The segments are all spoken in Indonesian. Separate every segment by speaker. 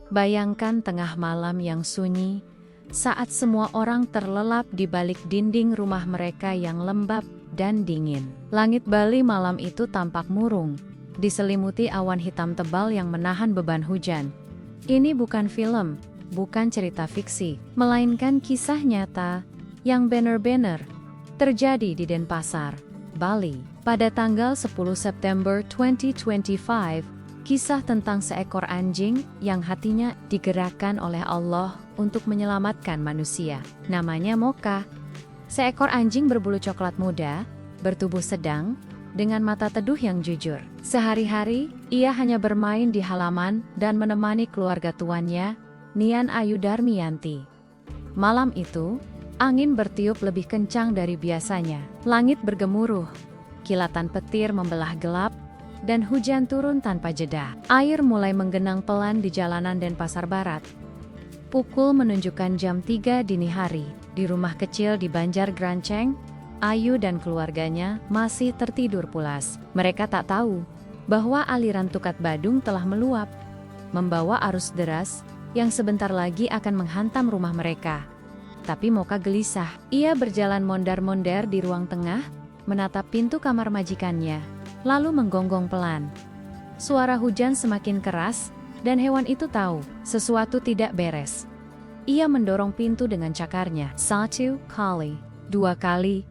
Speaker 1: Bayangkan tengah malam yang sunyi, saat semua orang terlelap di balik dinding rumah mereka yang lembab dan dingin. Langit Bali malam itu tampak murung, diselimuti awan hitam tebal yang menahan beban hujan. Ini bukan film, bukan cerita fiksi, melainkan kisah nyata yang benar-benar terjadi di Denpasar, Bali. Pada tanggal 10 September 2025, kisah tentang seekor anjing yang hatinya digerakkan oleh Allah untuk menyelamatkan manusia. Namanya Mocha. Seekor anjing berbulu coklat muda, bertubuh sedang, dengan mata teduh yang jujur. Sehari-hari, ia hanya bermain di halaman dan menemani keluarga tuannya, Nian Ayu Darmianti. Malam itu, angin bertiup lebih kencang dari biasanya. Langit bergemuruh, kilatan petir membelah gelap, dan hujan turun tanpa jeda. Air mulai menggenang pelan di jalanan Denpasar Barat. Pukul menunjukkan jam 3 dini hari. Di rumah kecil di Banjar Granceng, Ayu dan keluarganya masih tertidur pulas. Mereka tak tahu bahwa aliran Tukat Badung telah meluap, membawa arus deras yang sebentar lagi akan menghantam rumah mereka. Tapi Mocha gelisah. Ia berjalan mondar-mondar di ruang tengah, menatap pintu kamar majikannya, lalu menggonggong pelan. Suara hujan semakin keras, dan hewan itu tahu sesuatu tidak beres. Ia mendorong pintu dengan cakarnya. 1 kali, 2 kali,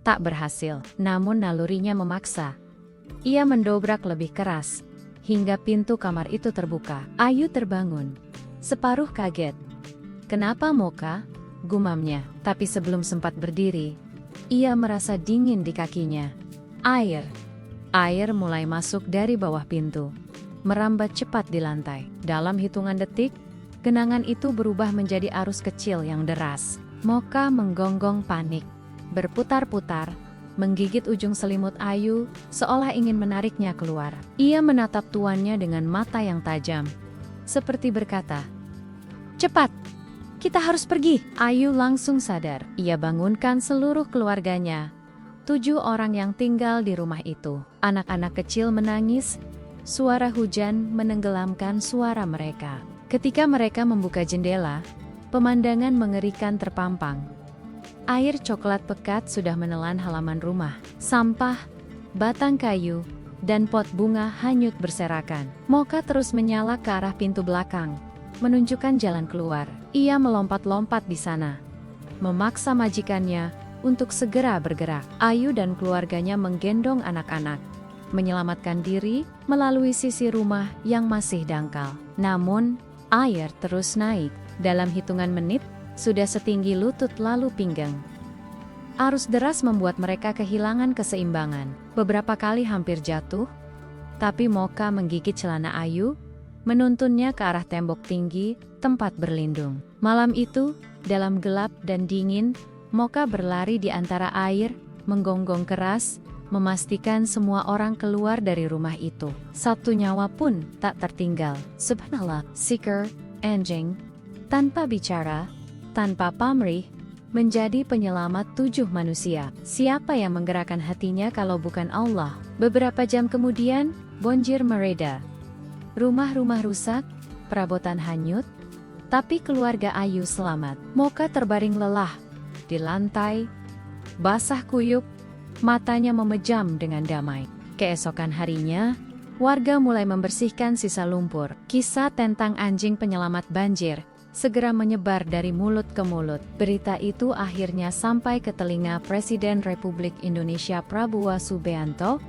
Speaker 1: tak berhasil. Namun nalurinya memaksa. Ia mendobrak lebih keras, hingga pintu kamar itu terbuka. Ayu terbangun, separuh kaget. "Kenapa, Mocha?" gumamnya. Tapi sebelum sempat berdiri, ia merasa dingin di kakinya. Air mulai masuk dari bawah pintu, merambat cepat di lantai. Dalam hitungan detik, genangan itu berubah menjadi arus kecil yang deras. Mocha menggonggong panik, berputar-putar, menggigit ujung selimut Ayu, seolah ingin menariknya keluar. Ia menatap tuannya dengan mata yang tajam, seperti berkata, "Cepat, kita harus pergi." Ayu langsung sadar. Ia bangunkan seluruh keluarganya, 7 orang yang tinggal di rumah itu. Anak-anak kecil menangis, suara hujan menenggelamkan suara mereka. Ketika mereka membuka jendela, pemandangan mengerikan terpampang. Air coklat pekat sudah menelan halaman rumah. Sampah, batang kayu, dan pot bunga hanyut berserakan. Mocha terus menyala ke arah pintu belakang, menunjukkan jalan keluar. Ia melompat-lompat di sana, memaksa majikannya untuk segera bergerak. Ayu dan keluarganya menggendong anak-anak, menyelamatkan diri melalui sisi rumah yang masih dangkal. Namun, air terus naik. Dalam hitungan menit, sudah setinggi lutut lalu pinggang. Arus deras membuat mereka kehilangan keseimbangan. Beberapa kali hampir jatuh, tapi Mocha menggigit celana Ayu, menuntunnya ke arah tembok tinggi, tempat berlindung. Malam itu, dalam gelap dan dingin, Mocha berlari di antara air, menggonggong keras, memastikan semua orang keluar dari rumah itu. Satu nyawa pun tak tertinggal. Subhanallah, seekor anjing, tanpa bicara, tanpa pamrih, menjadi penyelamat 7 manusia. Siapa yang menggerakkan hatinya kalau bukan Allah? Beberapa jam kemudian, banjir mereda. Rumah-rumah rusak, perabotan hanyut, tapi keluarga Ayu selamat. Mocha terbaring lelah di lantai, basah kuyup, matanya memejam dengan damai. Keesokan harinya, warga mulai membersihkan sisa lumpur. Kisah tentang anjing penyelamat banjir segera menyebar dari mulut ke mulut. Berita itu akhirnya sampai ke telinga Presiden Republik Indonesia Prabowo Subianto,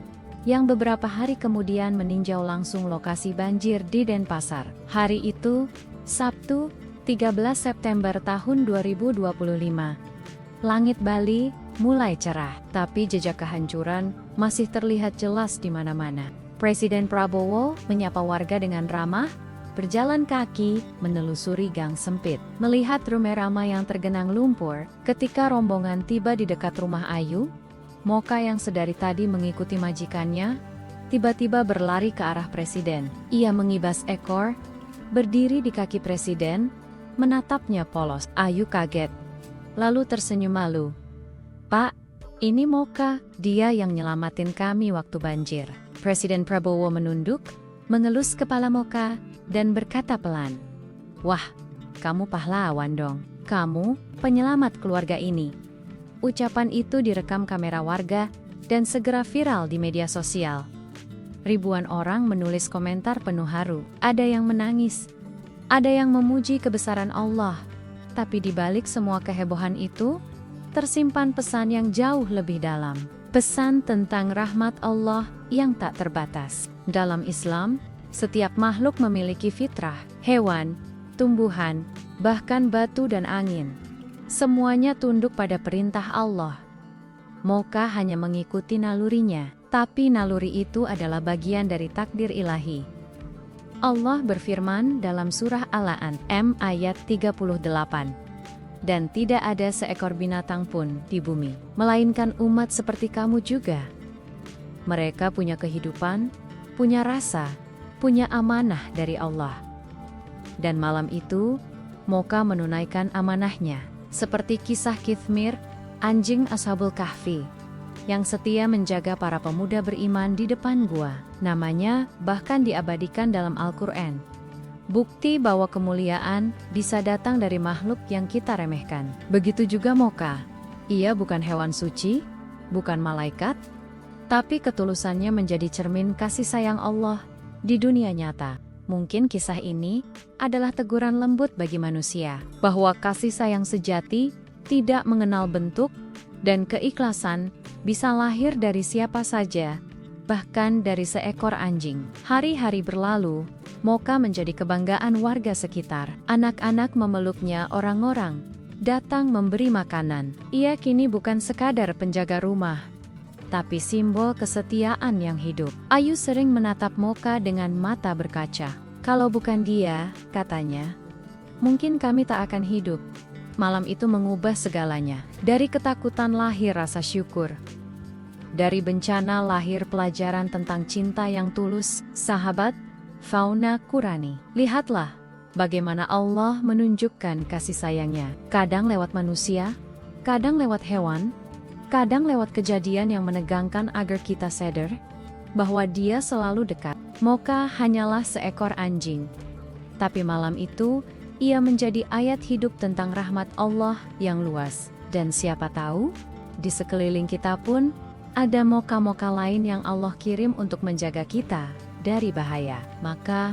Speaker 1: yang beberapa hari kemudian meninjau langsung lokasi banjir di Denpasar. Hari itu, Sabtu, 13 September tahun 2025. Langit Bali mulai cerah, tapi jejak kehancuran masih terlihat jelas di mana-mana. Presiden Prabowo menyapa warga dengan ramah, berjalan kaki menelusuri gang sempit. Melihat rumah yang tergenang lumpur, ketika rombongan tiba di dekat rumah Ayu, Mocha yang sedari tadi mengikuti majikannya, tiba-tiba berlari ke arah presiden. Ia mengibas ekor, berdiri di kaki presiden, menatapnya polos. Ayu kaget, lalu tersenyum malu. "Pak, ini Mocha, dia yang nyelamatin kami waktu banjir." Presiden Prabowo menunduk, mengelus kepala Mocha, dan berkata pelan, Wah, kamu pahlawan dong. Kamu penyelamat keluarga ini. Ucapan itu direkam kamera warga dan segera viral di media sosial. Ribuan orang menulis komentar penuh haru. Ada yang menangis, ada yang memuji kebesaran Allah. Tapi di balik semua kehebohan itu, tersimpan pesan yang jauh lebih dalam. Pesan tentang rahmat Allah yang tak terbatas. Dalam Islam, setiap makhluk memiliki fitrah. Hewan, tumbuhan, bahkan batu dan angin. Semuanya tunduk pada perintah Allah. Moka hanya mengikuti nalurinya, tapi naluri itu adalah bagian dari takdir ilahi. Allah berfirman dalam surah Al-An'am ayat 38. Dan tidak ada seekor binatang pun di bumi, melainkan umat seperti kamu juga. Mereka punya kehidupan, punya rasa, punya amanah dari Allah. Dan malam itu, Moka menunaikan amanahnya, seperti kisah Kithmir, anjing Ashabul Kahfi, yang setia menjaga para pemuda beriman di depan gua. Namanya bahkan diabadikan dalam Al-Quran. Bukti bahwa kemuliaan bisa datang dari makhluk yang kita remehkan. Begitu juga Moka. Ia bukan hewan suci, bukan malaikat, tapi ketulusannya menjadi cermin kasih sayang Allah di dunia nyata. Mungkin kisah ini adalah teguran lembut bagi manusia, bahwa kasih sayang sejati tidak mengenal bentuk, dan keikhlasan bisa lahir dari siapa saja, bahkan dari seekor anjing. Hari-hari berlalu, Moka menjadi kebanggaan warga sekitar. Anak-anak memeluknya, orang-orang datang memberi makanan. Ia kini bukan sekadar penjaga rumah, tapi simbol kesetiaan yang hidup. Ayu sering menatap Moka dengan mata berkaca. Kalau bukan dia, katanya, mungkin kami tak akan hidup. Malam itu mengubah segalanya. Dari ketakutan lahir rasa syukur. Dari bencana lahir pelajaran tentang cinta yang tulus. Sahabat, Fauna Qurani. Lihatlah bagaimana Allah menunjukkan kasih sayangnya. Kadang lewat manusia, kadang lewat hewan, kadang lewat kejadian yang menegangkan agar kita sadar bahwa Dia selalu dekat. Moka hanyalah seekor anjing, tapi malam itu ia menjadi ayat hidup tentang rahmat Allah yang luas. Dan siapa tahu, di sekeliling kita pun ada moka-moka lain yang Allah kirim untuk menjaga kita dari bahaya. Maka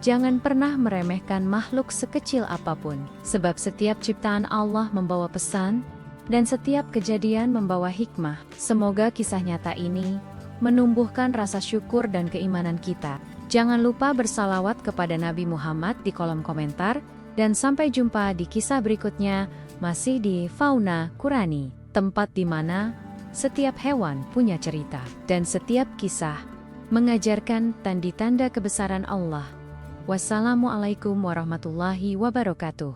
Speaker 1: jangan pernah meremehkan makhluk sekecil apapun, sebab setiap ciptaan Allah membawa pesan, dan setiap kejadian membawa hikmah. Semoga kisah nyata ini menumbuhkan rasa syukur dan keimanan kita. Jangan lupa bersalawat kepada Nabi Muhammad di kolom komentar, dan sampai jumpa di kisah berikutnya, masih di Fauna Qurani, tempat di mana setiap hewan punya cerita, dan setiap kisah mengajarkan tanda-tanda kebesaran Allah. Wassalamualaikum warahmatullahi wabarakatuh.